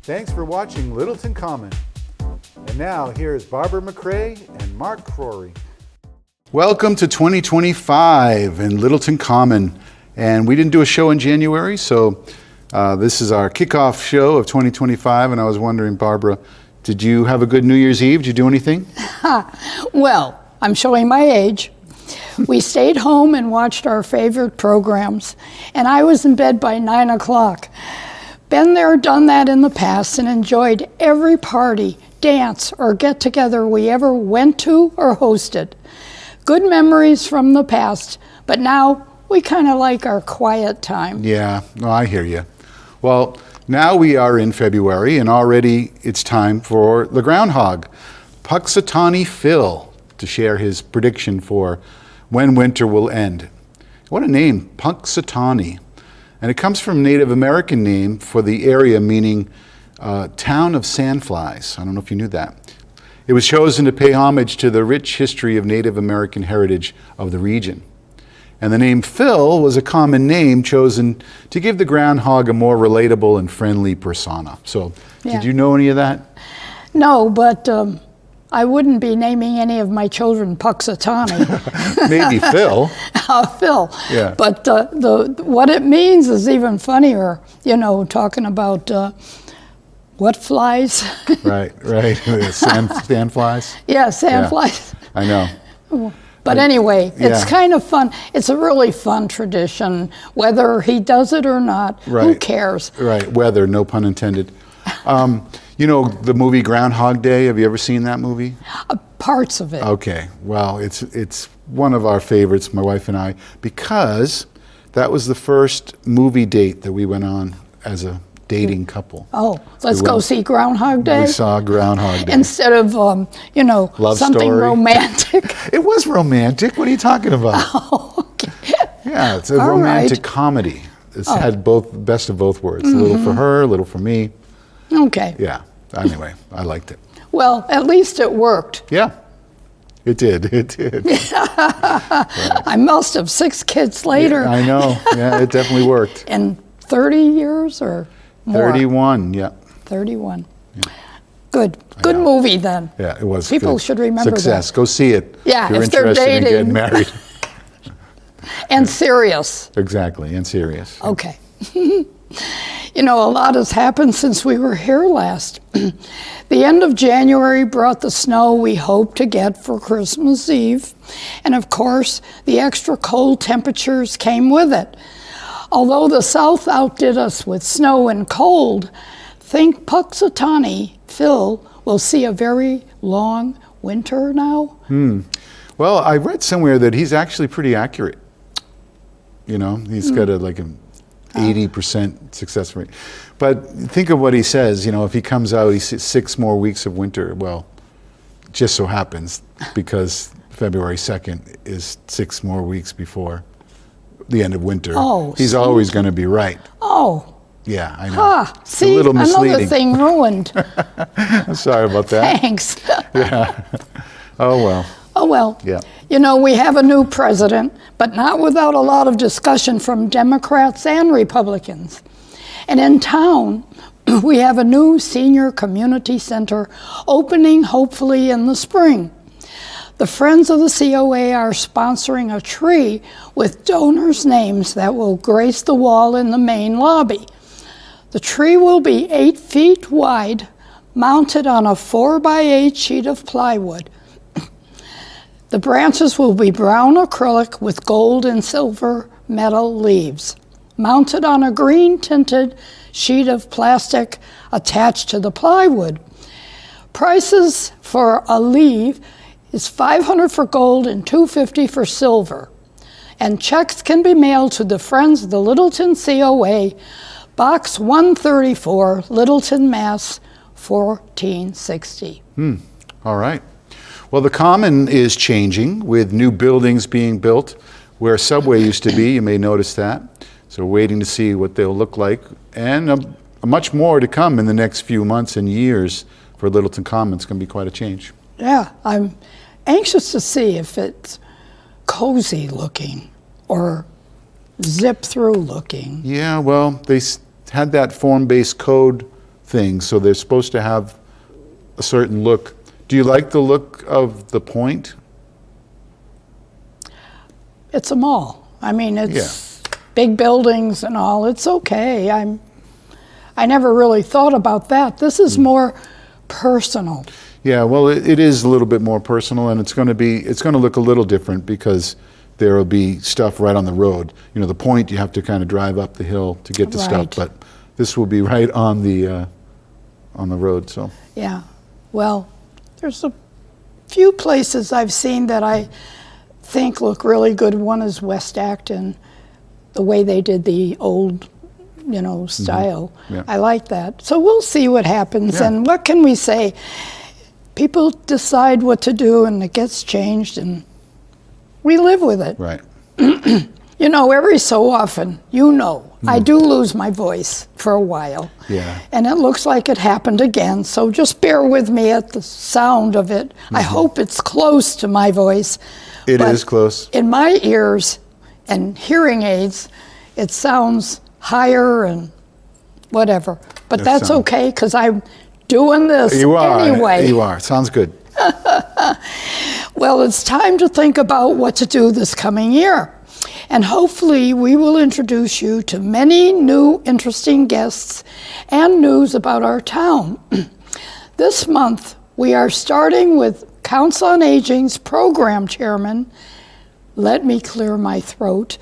Thanks for watching Littleton Common. And now here's Barbara McRae and Mark Crory. Welcome to 2025 in Littleton Common. And we didn't do a show in January, so this is our kickoff show of 2025. And I was wondering, Barbara, did you have a good New Year's Eve? Did you do anything? Well, I'm showing my age. We stayed home and watched our favorite programs, and I was in bed by 9 o'clock. Been there, done that in the past, and enjoyed every party, dance, or get-together we ever went to or hosted. Good memories from the past, but now we kind of like our quiet time. Yeah, no, I hear you. Well, now we are in February, and already it's time for the groundhog, Punxsutawney Phil, to share his prediction for when winter will end. What a name, Punxsutawney. And it comes from Native American name for the area, meaning town of sandflies. I don't know if you knew that. It was chosen to pay homage to the rich history of Native American heritage of the region. And the name Phil was a common name chosen to give the groundhog a more relatable and friendly persona. So, Did you know any of that? No, but I wouldn't be naming any of my children Punxsutawney. Maybe Phil. Phil. Yeah. But what it means is even funnier, you know, talking about what flies? Right. Sandflies? Yeah, sandflies. Yeah, I know. But anyway, it's kind of fun. It's a really fun tradition. Whether he does it or not, who cares? Right, weather, no pun intended. You know the movie Groundhog Day? Have you ever seen that movie? Parts of it. Okay, well, it's one of our favorites, my wife and I, because that was the first movie date that we went on as a dating couple. Oh, let's go see Groundhog Day? We saw Groundhog Day. Instead of, Love something story. Romantic. It was romantic. What are you talking about? Oh, okay. Yeah, it's a romantic comedy. It's had best of both worlds. A little for her, a little for me. Okay. Yeah. Anyway, I liked it. Well, at least it worked. Yeah. It did. Right. I must have 6 kids later. Yeah, I know. Yeah, it definitely worked. In 30 years or more? 31, yeah. 31. Yeah. Good movie then. Yeah, it was. People good. should remember Success. that. Go see it. Yeah, if you're if they're interested in dating. getting married. And serious. Exactly, and serious. Okay. You know, a lot has happened since we were here last. The end of January brought the snow we hoped to get for Christmas Eve. And of course, the extra cold temperatures came with it. Although the South outdid us with snow and cold, think Punxsutawney Phil will see a very long winter now? Well, I read somewhere that he's actually pretty accurate. You know, he's got an 80% success rate. But think of what he says, you know, if he comes out, he sees 6 more weeks of winter. Well, it just so happens because February 2nd is 6 more weeks before the end of winter. Oh, he's always going to be right. Oh. Yeah, I know. It's See, a little misleading. another thing ruined. I'm sorry about that. Thanks. Yeah. Oh, well. Oh, well. Yeah. You know, we have a new president, but not without a lot of discussion from Democrats and Republicans. And in town, we have a new senior community center opening hopefully in the spring. The Friends of the COA are sponsoring a tree with donors' names that will grace the wall in the main lobby. The tree will be 8 feet wide, mounted on a 4x8 sheet of plywood. The branches will be brown acrylic with gold and silver metal leaves, mounted on a green tinted sheet of plastic attached to the plywood. Prices for a leaf is $500 for gold and $250 for silver. And checks can be mailed to the Friends of the Littleton COA, Box 134, Littleton, Mass. 1460. All right. Well, the Common is changing with new buildings being built where Subway used to be. You may notice that. So we're waiting to see what they'll look like. And much more to come in the next few months and years for Littleton Common. It's going to be quite a change. Yeah, I'm anxious to see if it's cozy looking or zip through looking. Yeah, well, they had that form-based code thing, so they're supposed to have a certain look. Do you like the look of the Point? It's a mall. I mean, it's big buildings and all. It's okay. I never really thought about that. This is more personal. Yeah, well, it is a little bit more personal, and it's going to look a little different because there will be stuff right on the road. You know, the Point, you have to kind of drive up the hill to get to stuff, Right. but this will be right on the road. So Yeah. Well, there's a few places I've seen that I think look really good. One is West Acton, the way they did the old, style. Yeah. I like that. So we'll see what happens. Yeah. And what can we say? People decide what to do, and it gets changed, and we live with it. right. Every so often, I do lose my voice for a while. Yeah. And it looks like it happened again, so just bear with me at the sound of it. I hope it's close to my voice. It but is close. In my ears and hearing aids, it sounds higher and whatever. But That that's sound- okay, because I'm doing this You are. anyway. You are. Sounds good. Well, it's time to think about what to do this coming year. And hopefully we will introduce you to many new interesting guests and news about our town. This month, we are starting with Council on Aging's program chairman, let me clear my throat,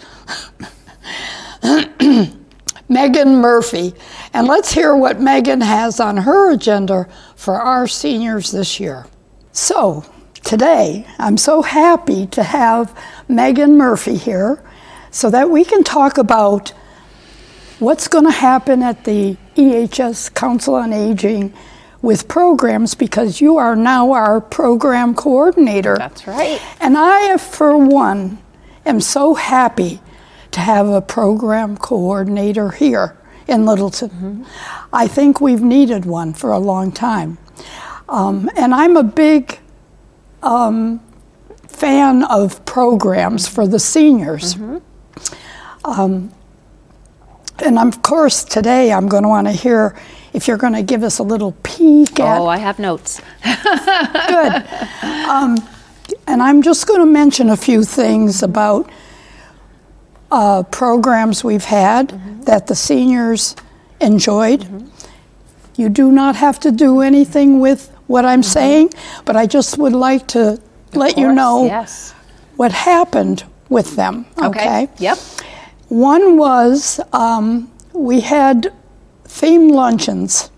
Megan Murphy. And let's hear what Megan has on her agenda for our seniors this year. So, today, I'm so happy to have Megan Murphy here so that we can talk about what's going to happen at the EHS Council on Aging with programs, because you are now our program coordinator. That's right. And I, for one, am so happy to have a program coordinator here in Littleton. I think we've needed one for a long time. And I'm a big fan of programs for the seniors. And of course, today I'm going to want to hear if you're going to give us a little peek at. Oh, I have notes. Good. And I'm just going to mention a few things about programs we've had that the seniors enjoyed. You do not have to do anything with what I'm saying, but I just would like to let you know Yes. what happened with them. Okay. Yep. One was we had themed luncheons,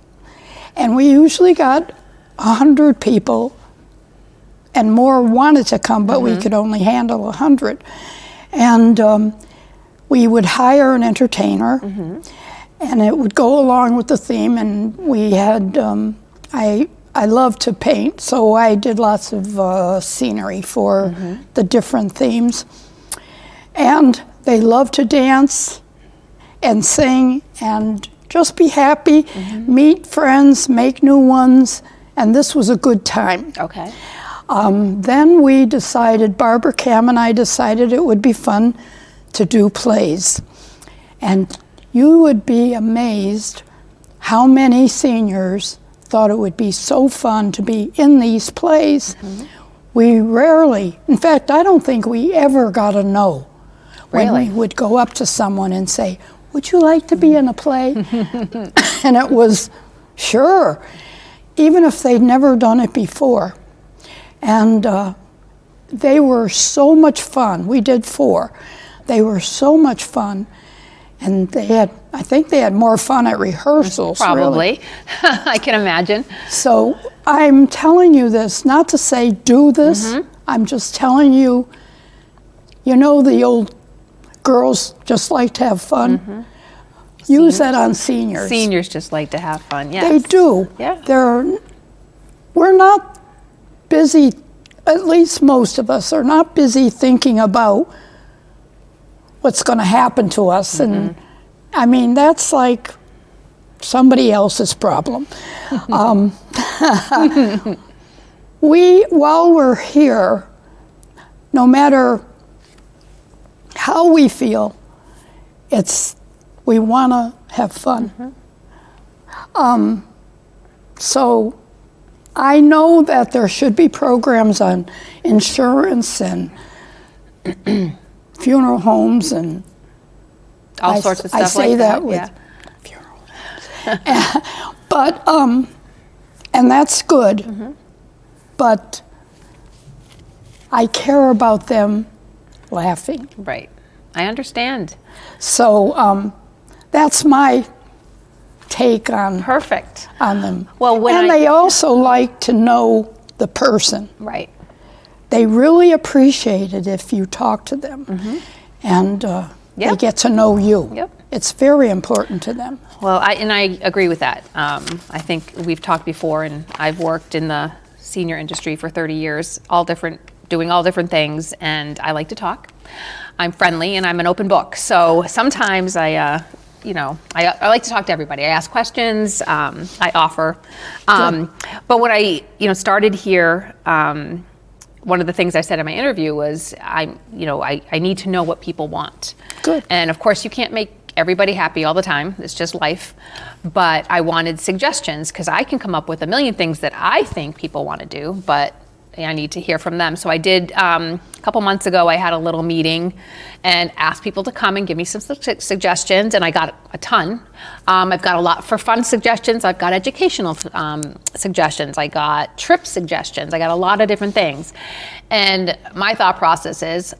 and we usually got 100 people, and more wanted to come, but we could only handle 100. And we would hire an entertainer, and it would go along with the theme. And we had, I love to paint, so I did lots of scenery for the different themes. And they love to dance and sing and just be happy, meet friends, make new ones, and this was a good time. Okay. Then we decided, Barbara Cam and I decided it would be fun to do plays. And you would be amazed how many seniors thought it would be so fun to be in these plays. We rarely, in fact, I don't think we ever got a no when Really? we would go up to someone and say, would you like to be in a play? And it was, sure, even if they'd never done it before. And they were so much fun. We did 4. They were so much fun. And I think they had more fun at rehearsals. Really. Probably. I can imagine. So I'm telling you this, not to say do this. I'm just telling you, the old girls just like to have fun. Use that on seniors. Seniors just like to have fun, yes. They do. Yeah. We're not busy, at least most of us are not busy thinking about what's going to happen to us. And I mean, that's like somebody else's problem. While we're here, no matter how we feel, we want to have fun. So I know that there should be programs on insurance and funeral homes and All sorts of stuff I say like that that. with Yeah. funeral homes. But and that's good. But I care about them laughing. Right. I understand. So that's my take on Perfect. them. Well, when and they also like to know the person. Right. They really appreciate it if you talk to them, and they Yep. get to know you. Yep. It's very important to them. Well, I agree with that. I think we've talked before, and I've worked in the senior industry for 30 years, doing all different things, and I like to talk. I'm friendly, and I'm an open book. So sometimes I like to talk to everybody. I ask questions, I offer. But when I started here, one of the things I said in my interview was, I need to know what people want. Good. And of course, you can't make everybody happy all the time. It's just life. But I wanted suggestions because I can come up with a million things that I think people want to do, but I need to hear from them. So I did, a couple months ago, I had a little meeting and asked people to come and give me some suggestions, and I got a ton. I've got a lot for fun suggestions. I've got educational suggestions. I got trip suggestions. I got a lot of different things. And my thought process is,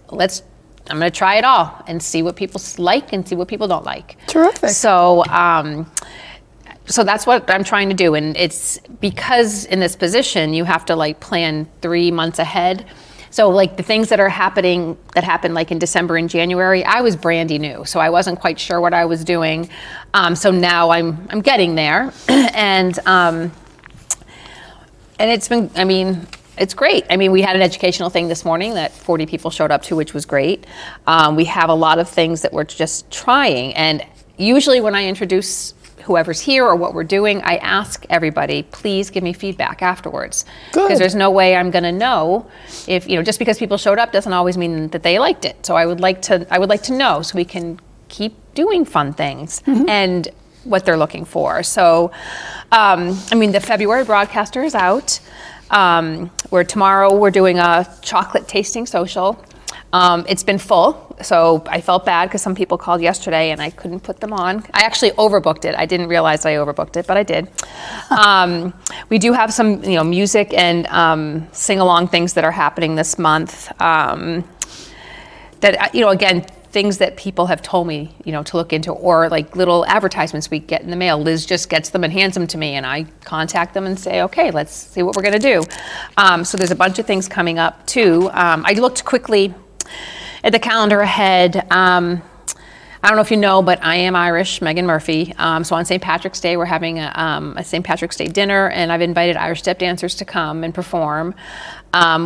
I'm going to try it all and see what people like and see what people don't like. Terrific. So, so that's what I'm trying to do. And it's because in this position, you have to plan 3 months ahead. So the things that happen like in December and January, I was brandy new. So I wasn't quite sure what I was doing. So now I'm getting there. And it's been, it's great. We had an educational thing this morning that 40 people showed up to, which was great. We have a lot of things that we're just trying. And usually when I introduce whoever's here or what we're doing, I ask everybody, please give me feedback afterwards. Good. Because there's no way I'm going to know if, just because people showed up doesn't always mean that they liked it. So I would like to know so we can keep doing fun things and what they're looking for. So, the February broadcaster is out. Tomorrow we're doing a chocolate tasting social. It's been full, so I felt bad because some people called yesterday and I couldn't put them on. I actually overbooked it. I didn't realize I overbooked it, but I did. We do have some, music and sing-along things that are happening this month. That again, things that people have told me, to look into, or little advertisements we get in the mail. Liz just gets them and hands them to me, and I contact them and say, okay, let's see what we're going to do. So there's a bunch of things coming up too. I looked quickly at the calendar ahead. I don't know if you know, but I am Irish, Megan Murphy. So on St. Patrick's Day, we're having a St. Patrick's Day dinner, and I've invited Irish step dancers to come and perform.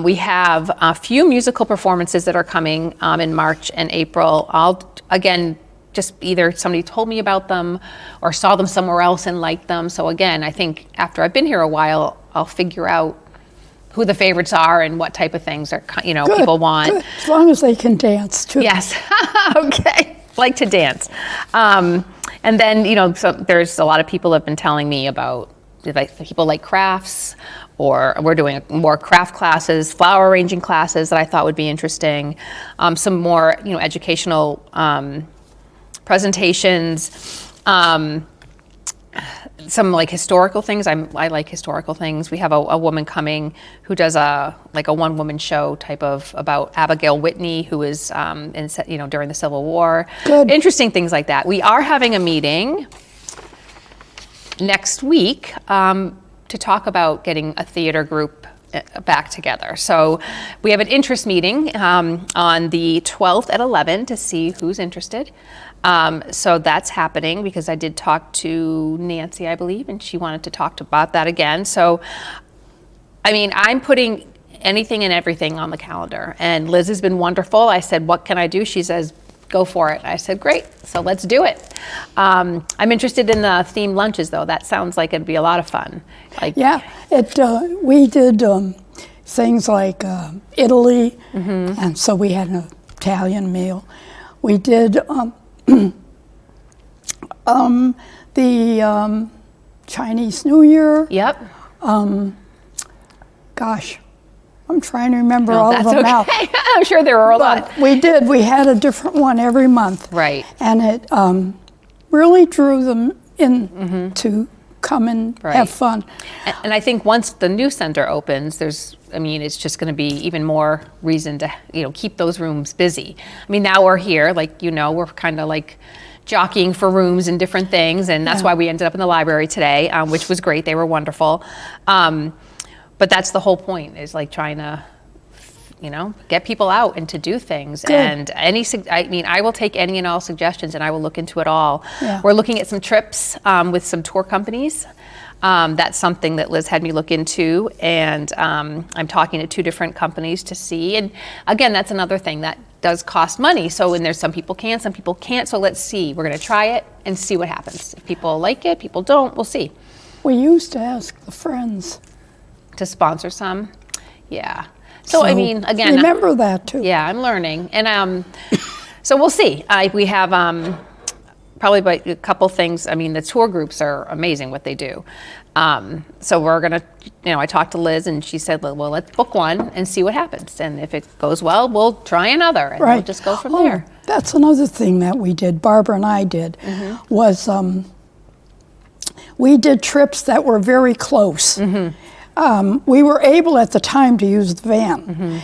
We have a few musical performances that are coming in March and April. Again, just either somebody told me about them or saw them somewhere else and liked them. So again, I think after I've been here a while, I'll figure out who the favorites are and what type of things are, Good, people want. good. As long as they can dance too. Yes. Okay. Like to dance. And then, so there's a lot of people have been telling me about people like crafts, or we're doing more craft classes, flower arranging classes that I thought would be interesting. Some more, educational presentations. Some historical things. I like historical things. We have a woman coming who does a one-woman show type of about Abigail Whitney, who was during the Civil War. Good. Interesting things like that. We are having a meeting next week to talk about getting a theater group back together. So we have an interest meeting on the 12th at 11 to see who's interested. So that's happening because I did talk to Nancy, I believe, and she wanted to talk about that again. So, I'm putting anything and everything on the calendar. And Liz has been wonderful. I said, what can I do? She says, go for it. I said, great. So let's do it. I'm interested in the themed lunches, though. That sounds like it'd be a lot of fun. Yeah, we did things like Italy, and so we had an Italian meal. We did the Chinese New Year. Yep. Gosh, I'm trying to remember Oh, all of that's them now. okay. I'm sure there were a lot. But we had a different one every month. Right. And it really drew them in to come and Right. have fun. And I think once the new center opens, it's just going to be even more reason to, keep those rooms busy. I mean, now we're here, we're kind of like jockeying for rooms and different things, and that's why we ended up in the library today, which was great. They were wonderful. But that's the whole point, is like trying to, get people out and to do things. Good. And I will take any and all suggestions, and I will look into it all. Yeah. We're looking at some trips with some tour companies. That's something that Liz had me look into, and I'm talking to 2 different companies to see. And again, that's another thing that does cost money. So, and there's some people can, some people can't. So let's see. We're going to try it and see what happens. If people like it, people don't. We'll see. We used to ask the friends. To sponsor some, yeah. So I mean, again, remember that too. yeah, I'm learning, and so we'll see. We have probably a couple things. I mean, the tour groups are amazing what they do. So we're gonna, I talked to Liz, and she said, well, let's book one and see what happens. And if it goes well, we'll try another, and we'll just go from there. That's another thing that we did, Barbara and I did, was we did trips that were very close. We were able at the time to use the van,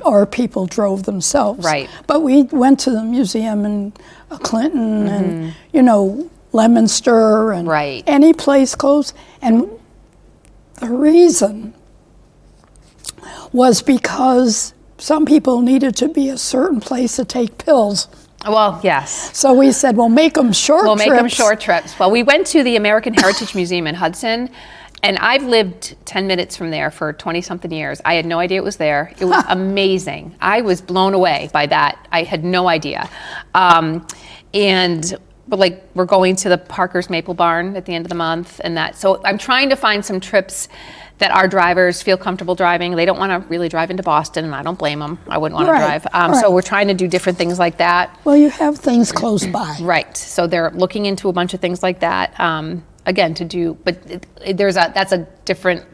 or people drove themselves. Right. But we went to the museum in Clinton and, Leominster and Right. any place close. And the reason was because some people needed to be a certain place to take pills. Well, yes. So we said, well, make them short We'll trips. make them short trips. Well, we went to the American Heritage Museum in Hudson, and I've lived 10 minutes from there for 20-something years. I had no idea it was there. It was amazing. I was blown away by that. I had no idea. But we're going to the Parker's Maple Barn at the end of the month, and that. So I'm trying to find some trips that our drivers feel comfortable driving. They don't want to really drive into Boston, and I don't blame them. I wouldn't want to drive. So we're trying to do different things like that. Well, you have things close by. Right. So they're looking into a bunch of things like that. Again, to do, but that's a different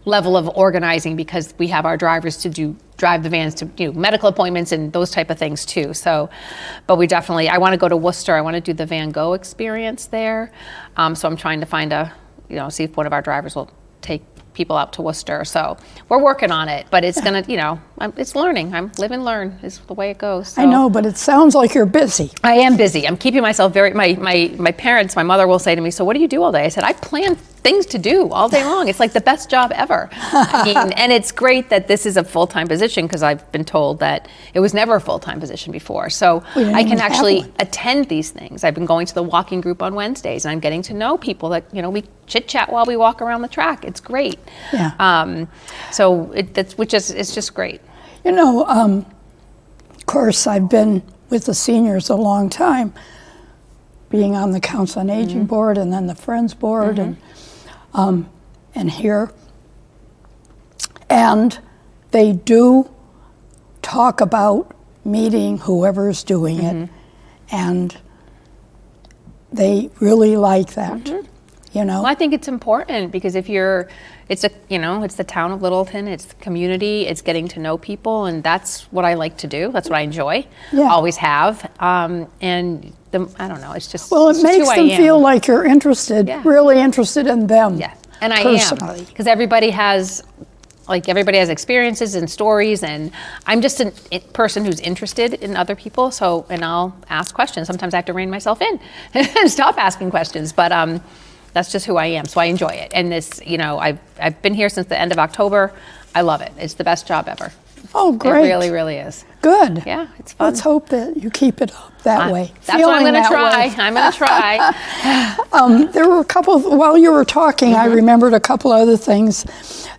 level of organizing, because we have our drivers to drive the vans to medical appointments and those type of things too. So, but I want to go to Worcester. I want to do the Van Gogh experience there. So I'm trying to find see if one of our drivers will take people out to Worcester. So we're working on it, but it's gonna, it's learning. I'm live and learn is the way it goes. So. I know, but it sounds like you're busy. I am busy. I'm keeping myself my parents, my mother will say to me, so what do you do all day? I said, I plan things to do all day long. It's like the best job ever. And it's great that this is a full-time position, because I've been told that it was never a full-time position before. So I can actually attend these things. I've been going to the walking group on Wednesdays, and I'm getting to know people that, we chit-chat while we walk around the track. It's great. Yeah. It's just great. Of course, I've been with the seniors a long time, being on the Council on Aging board, and then the Friends board, and here. And they do talk about meeting whoever's doing it, and they really like that. Well, I think it's important, because if it's the town of Littleton, it's the community, it's getting to know people, and that's what I like to do. That's what I enjoy. Yeah. Always have. I don't know. It's just Well, it it's makes just who them I am. feel like you're interested, really interested in them. Yeah, and I personally. am, because everybody has experiences and stories, and I'm just a person who's interested in other people. So, and I'll ask questions. Sometimes I have to rein myself in and stop asking questions, but that's just who I am. So I enjoy it. And this, I've been here since the end of October. I love it. It's the best job ever. Oh, great. It really, really is. Good. Yeah, it's fun. Let's hope that you keep it up that way. That's what I'm Feeling going to that try. way. I'm going to try. There were a couple, while you were talking, I remembered a couple other things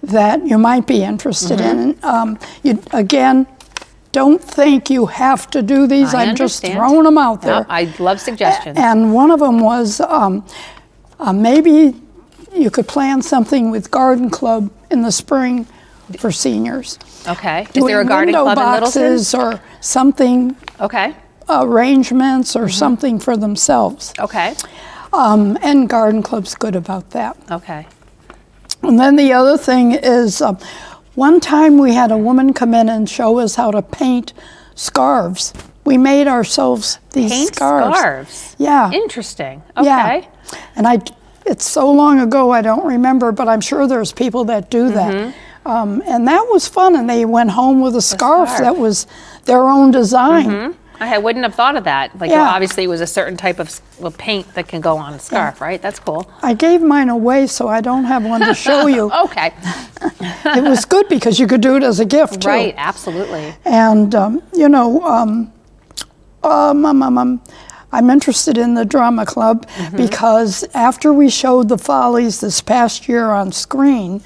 that you might be interested in. You, again, don't think you have to do these. I I'm just understand. throwing them out there. No, I love suggestions. And one of them was maybe you could plan something with Garden Club in the spring for seniors. Okay. Is Doing there a garden window club in Littleton? boxes or something, Okay. arrangements or something for themselves. Okay. And garden club's good about that. Okay. And then the other thing is, one time we had a woman come in and show us how to paint scarves. We made ourselves these Paint scarves. scarves. Yeah. Interesting. Okay. Yeah. And it's so long ago I don't remember, but I'm sure there's people that do that. And that was fun, and they went home with a scarf that was their own design. I wouldn't have thought of that. Like, Yeah. obviously, it was a certain type of paint that can go on a scarf, right? That's cool. I gave mine away, so I don't have one to show you. Okay. It was good because you could do it as a gift, too. Right, absolutely. And, I'm interested in the drama club because after we showed the Follies this past year on screen,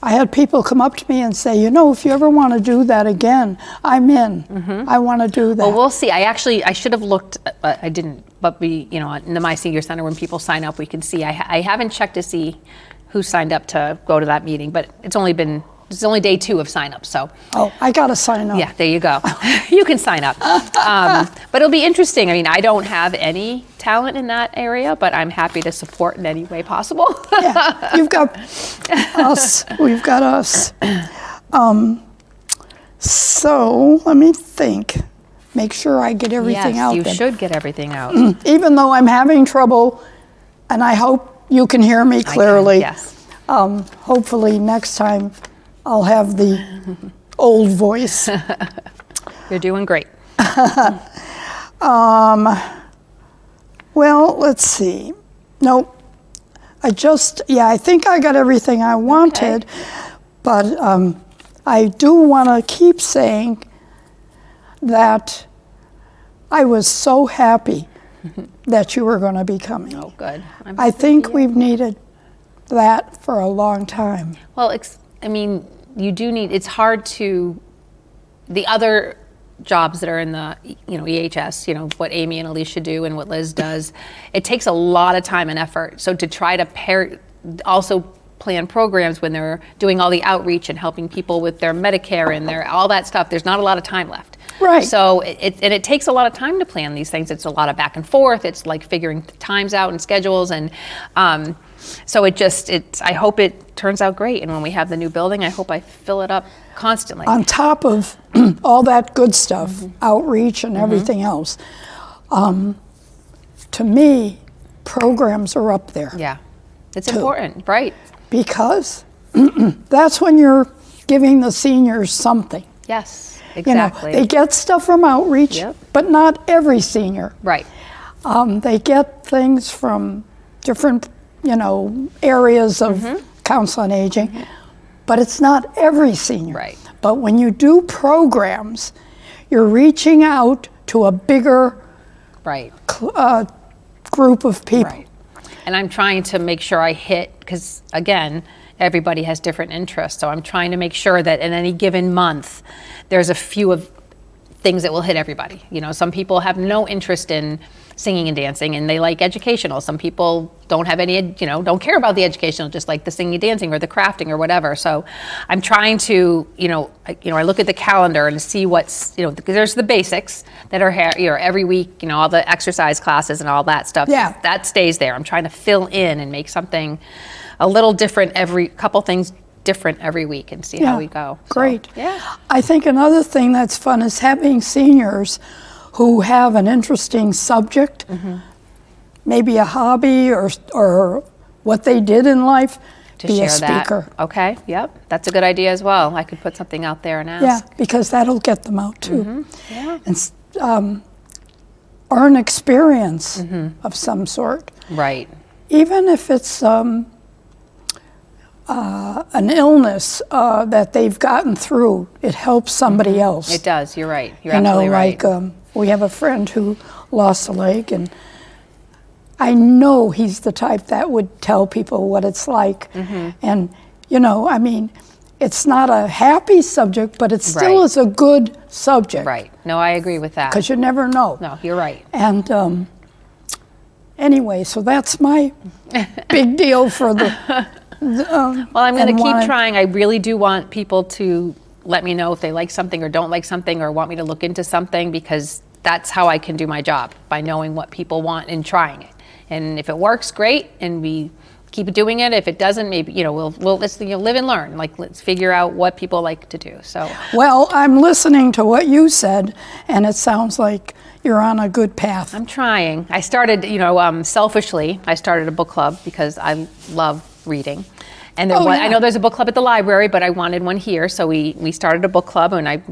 I had people come up to me and say, if you ever want to do that again, I'm in. I want to do that. Well, we'll see. I should have looked, I didn't, but in the My Senior Center, when people sign up, we can see. I haven't checked to see who signed up to go to that meeting, but it's only day 2 of sign up, so. Oh, I got to sign up. Yeah, there you go. You can sign up. But it'll be interesting. I mean, I don't have any talent in that area, but I'm happy to support in any way possible. Yeah, you've got us. We've got us. So let me think. Make sure I get everything out. Yes, you then. should get everything out. Even though I'm having trouble, and I hope you can hear me clearly. Yes. Hopefully next time I'll have the old voice. You're doing great. Well, let's see. Nope. I think I got everything I wanted, but I do want to keep saying that I was so happy that you were going to be coming. Oh, good. I think we've needed that for a long time. Well, you do need, it's hard to, the other jobs that are in the, EHS, what Amy and Alicia do and what Liz does, it takes a lot of time and effort. So to try to also plan programs when they're doing all the outreach and helping people with their Medicare and all that stuff, there's not a lot of time left. Right. So it takes a lot of time to plan these things. It's a lot of back and forth. It's like figuring times out and schedules, and so I hope it turns out great. And when we have the new building, I hope I fill it up constantly. On top of all that good stuff, outreach and everything else, to me, programs are up there. Yeah, it's important, right? Because that's when you're giving the seniors something. Yes, exactly. They get stuff from outreach, but not every senior. Right. They get things from different, areas of council on aging, but it's not every senior. Right. But when you do programs, you're reaching out to a bigger group of people. Right. And I'm trying to make sure I hit, because again, everybody has different interests. So I'm trying to make sure that in any given month, there's a few of things that will hit everybody. Some people have no interest in singing and dancing, and they like educational. Some people don't have any, don't care about the educational, just like the singing and dancing or the crafting or whatever. So I'm trying to, I look at the calendar and see what's, there's the basics that are here, every week, all the exercise classes and all that stuff. Yeah. That stays there. I'm trying to fill in and make something a little different couple things different every week and see how we go. Great. So, yeah. I think another thing that's fun is having seniors who have an interesting subject, maybe a hobby or what they did in life, To be share a speaker. that. Okay. Yep. That's a good idea as well. I could put something out there and ask. Yeah, because that'll get them out too. Yeah. And or an experience of some sort. Right. Even if it's an illness that they've gotten through, it helps somebody else. It does. You're right. You're absolutely right. Like we have a friend who lost a leg, and I know he's the type that would tell people what it's like. And, it's not a happy subject, but it still is a good subject. Right. No, I agree with that. Because you never know. No, you're right. And anyway, so that's my big deal for the... Well, I'm going to keep trying. I really do want people to let me know if they like something or don't like something or want me to look into something, because that's how I can do my job, by knowing what people want and trying it. And if it works, great, and we keep doing it. If it doesn't, maybe, let's live and learn. Like, let's figure out what people like to do. So, Well, I'm listening to what you said, and it sounds like you're on a good path. I'm trying. I started, selfishly, I started a book club because I love reading. And I know there's a book club at the library, but I wanted one here, so we started a book club, and I,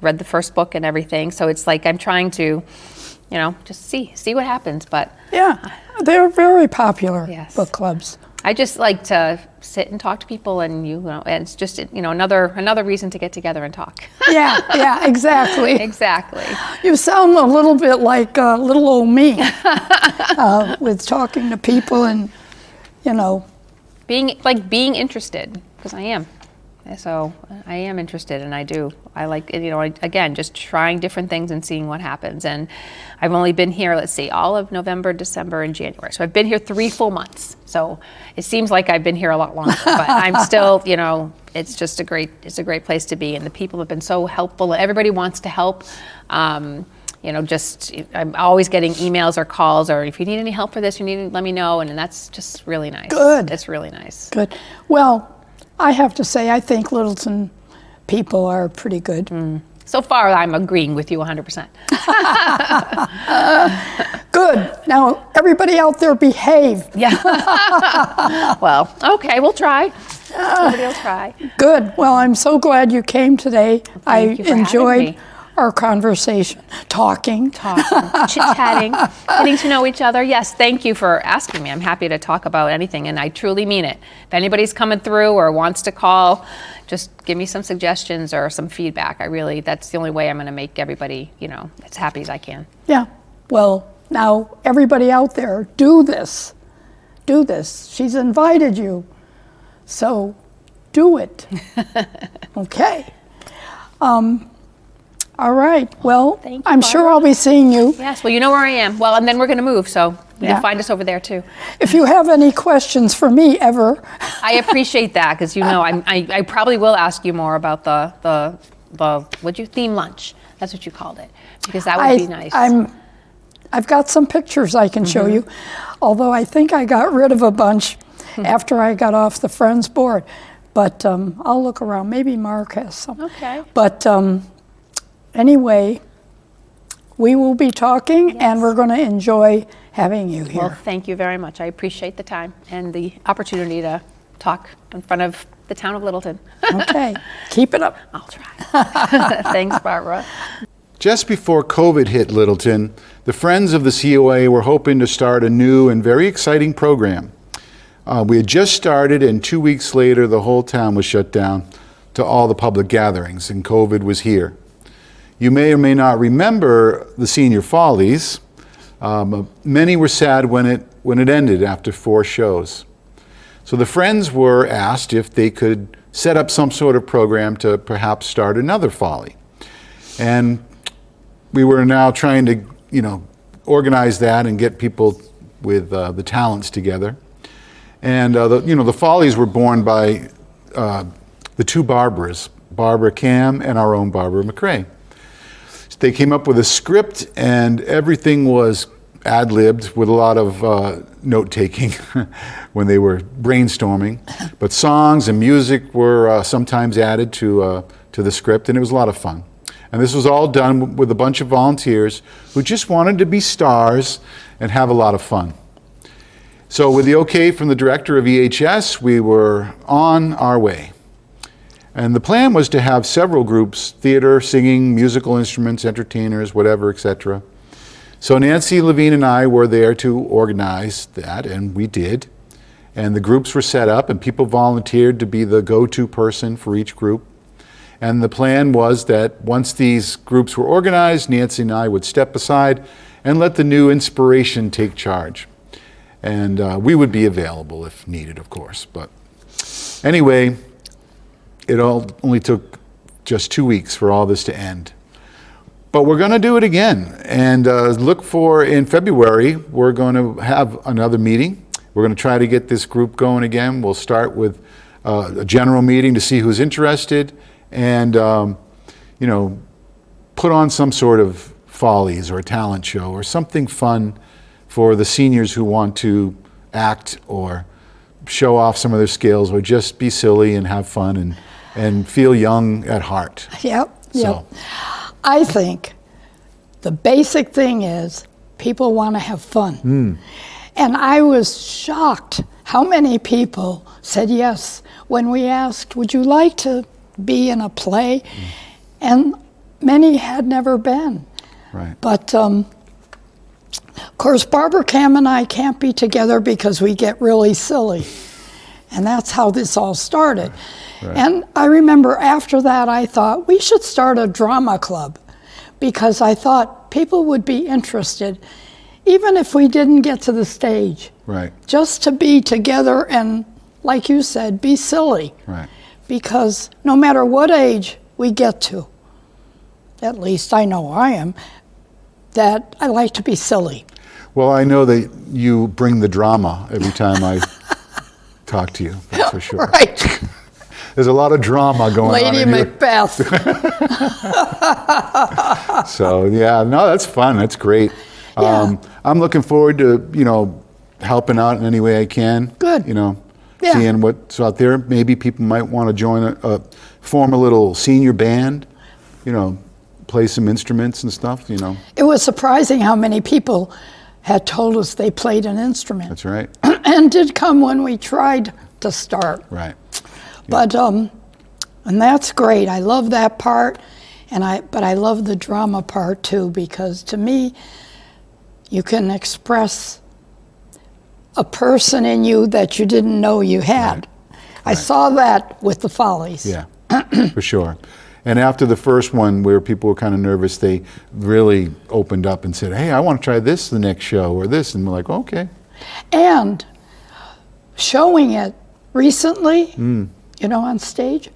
read the first book and everything. So it's like I'm trying to, just see what happens. But Yeah, they're very popular, Yes. book clubs. I just like to sit and talk to people, and and it's just another reason to get together and talk. Yeah, exactly. Exactly. You sound a little bit like little old me with talking to people and, Being interested, because I am. So I am interested, and I like, again, just trying different things and seeing what happens. And I've only been here, let's see, all of November, December, and January. So I've been here 3 full months. So it seems like I've been here a lot longer, but I'm still, it's just a great place to be. And the people have been so helpful. Everybody wants to help. I'm always getting emails or calls, or if you need any help for this, let me know. And that's just really nice. Good. It's really nice. Good. Well, I have to say, I think Littleton people are pretty good. So far, I'm agreeing with you 100%. Good. Now, everybody out there behave. Yeah. Well, okay, we'll try. Somebody will try. Good. Well, I'm so glad you came today. Thank you for having enjoyed me. our conversation, talking. Chit-chatting, getting to know each other. Yes, thank you for asking me. I'm happy to talk about anything, and I truly mean it. If anybody's coming through or wants to call, just give me some suggestions or some feedback. That's the only way I'm going to make everybody, as happy as I can. Yeah. Well, now, everybody out there, do this. Do this. She's invited you. So, do it. Okay. All right. Well, Thank you, I'm sure Barbara. I'll be seeing you. Yes, well, you know where I am. Well, and then we're going to move, so you Yeah. can find us over there too. If you have any questions for me ever, I appreciate that, because I probably will ask you more about the what'd you theme lunch? That's what you called it, because that would be nice. I've got some pictures I can show you, although I think I got rid of a bunch after I got off the Friends board. But I'll look around. Maybe Mark has some. Okay. But anyway, we will be talking, and we're going to enjoy having you here. Well, thank you very much. I appreciate the time and the opportunity to talk in front of the town of Littleton. Okay. Keep it up. I'll try. Thanks, Barbara. Just before COVID hit Littleton, the Friends of the COA were hoping to start a new and very exciting program. We had just started, and 2 weeks later, the whole town was shut down to all the public gatherings, and COVID was here. You may or may not remember the Senior Follies. Many were sad when it ended after 4 shows. So the Friends were asked if they could set up some sort of program to perhaps start another Folly. And we were now trying to, organize that and get people with the talents together. And the Follies were born by the 2 Barbaras, Barbara Cam and our own Barbara McRae. They came up with a script, and everything was ad-libbed with a lot of note-taking when they were brainstorming. But songs and music were sometimes added to the script, and it was a lot of fun. And this was all done with a bunch of volunteers who just wanted to be stars and have a lot of fun. So with the okay from the director of EHS, we were on our way. And the plan was to have several groups: theater, singing, musical instruments, entertainers, whatever, etc. So Nancy Levine and I were there to organize that, and we did. And the groups were set up, and people volunteered to be the go-to person for each group. And the plan was that once these groups were organized, Nancy and I would step aside and let the new inspiration take charge. And we would be available if needed, of course. But anyway, it only took just 2 weeks for all this to end. But we're going to do it again. And look for, in February, we're going to have another meeting. We're going to try to get this group going again. We'll start with a general meeting to see who's interested, and put on some sort of follies or a talent show or something fun for the seniors who want to act or show off some of their skills or just be silly and have fun and feel young at heart. Yep. So. I think the basic thing is people want to have fun. And I was shocked how many people said yes when we asked, would you like to be in a play? And many had never been. Right. But of course, Barbara Cam and I can't be together because we get really silly. And that's how this all started. Right. And I remember after that, I thought we should start a drama club because I thought people would be interested, even if we didn't get to the stage. Right. Just to be together and, like you said, be silly. Right. Because no matter what age we get to, at least I know I am, that I like to be silly. Well, I know that you bring the drama every time I talk to you, that's for sure. Right. There's a lot of drama going on Lady in here. Macbeth. So, yeah, no, that's fun. That's great. Yeah. I'm looking forward to, helping out in any way I can. Good. Yeah. Seeing what's out there. Maybe people might want to join form a little senior band, play some instruments and stuff, It was surprising how many people had told us they played an instrument. That's right. And did come when we tried to start. Right. But, and that's great. I love that part. But I love the drama part too, because to me, you can express a person in you that you didn't know you had. Right. I saw that with the Follies. Yeah, for sure. And after the first one where people were kind of nervous, they really opened up and said, hey, I want to try this the next show or this. And we're like, okay. And showing it recently, on stage,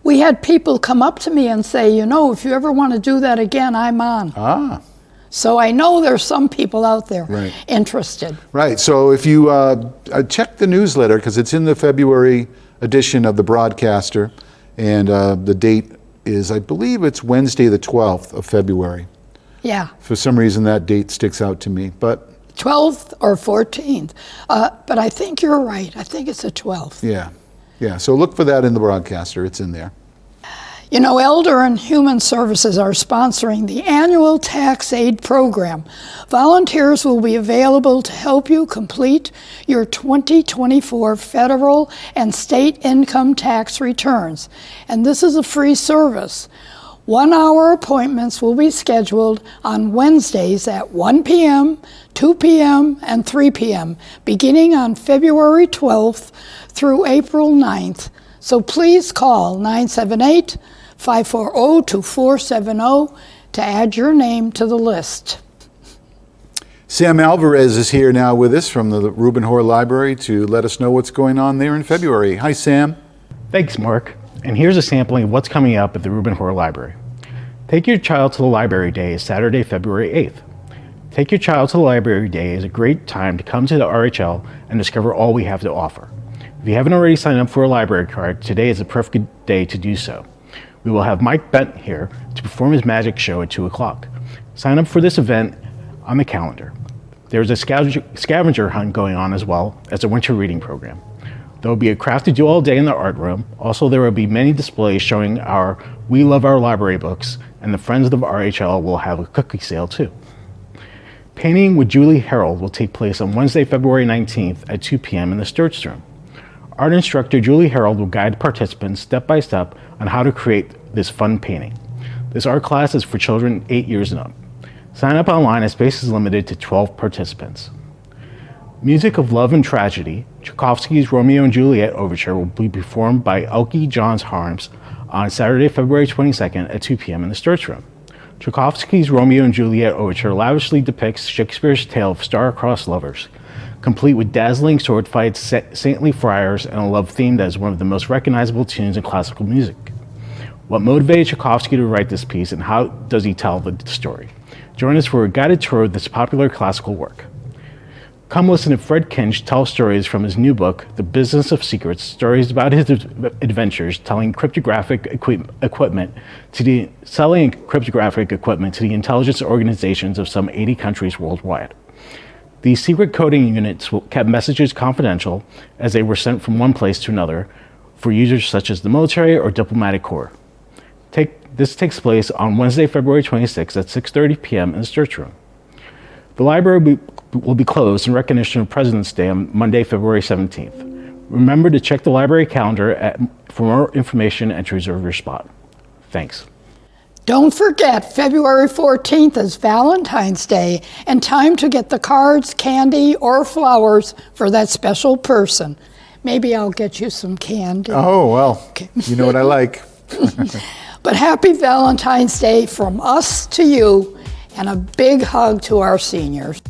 we had people come up to me and say, if you ever want to do that again, I'm on. Ah. So I know there's some people out there Right. interested. Right. So if you check the newsletter, because it's in the February edition of the Broadcaster, and the date is, I believe it's Wednesday the 12th of February. Yeah, For some reason, that date sticks out to me. But 12th or 14th. But I think you're right. I think it's the 12th. yeah. So look for that in the Broadcaster. It's in there. Elder and Human Services are sponsoring the annual tax aid program. Volunteers will be available to help you complete your 2024 federal and state income tax returns. And this is a free service. 1-hour appointments will be scheduled on Wednesdays at 1 p.m., 2 p.m., and 3 p.m., beginning on February 12th through April 9th. So please call 978-540-2470 to add your name to the list. Sam Alvarez is here now with us from the Reuben Hoare Library to let us know what's going on there in February. Hi, Sam. Thanks, Mark. And here's a sampling of what's coming up at the Reuben Hoare Library. Take Your Child to the Library Day is Saturday, February 8th. Take Your Child to the Library Day is a great time to come to the RHL and discover all we have to offer. If you haven't already signed up for a library card, today is a perfect day to do so. We will have Mike Bent here to perform his magic show at 2 o'clock. Sign up for this event on the calendar. There's a scavenger hunt going on as well as a winter reading program. There will be a craft to do all day in the art room. Also, there will be many displays showing our We Love Our Library books, and the Friends of RHL will have a cookie sale too. Painting with Julie Harold will take place on Wednesday, February 19th at 2 p.m. in the Sturts Room. Art instructor Julie Harold will guide participants step by step on how to create this fun painting. This art class is for children 8 years and up. Sign up online as space is limited to 12 participants. Music of Love and Tragedy, Tchaikovsky's Romeo and Juliet Overture will be performed by Elke Johns Harms on Saturday, February 22nd at 2 p.m. in the Sturts Room. Tchaikovsky's Romeo and Juliet Overture lavishly depicts Shakespeare's tale of star-crossed lovers, complete with dazzling sword fights, saintly friars, and a love theme that is one of the most recognizable tunes in classical music. What motivated Tchaikovsky to write this piece, and how does he tell the story? Join us for a guided tour of this popular classical work. Come listen to Fred Kinch tell stories from his new book, The Business of Secrets, stories about his adventures selling cryptographic equipment to the intelligence organizations of some 80 countries worldwide. These secret coding units kept messages confidential as they were sent from one place to another for users such as the military or diplomatic corps. This takes place on Wednesday, February 26th at 6:30 p.m. in the search room. The library will be closed in recognition of President's Day on Monday, February 17th. Remember to check the library calendar for more information and to reserve your spot. Thanks. Don't forget, February 14th is Valentine's Day, and time to get the cards, candy, or flowers for that special person. Maybe I'll get you some candy. Oh, well, Okay. you know what I like. But happy Valentine's Day from us to you, and a big hug to our seniors.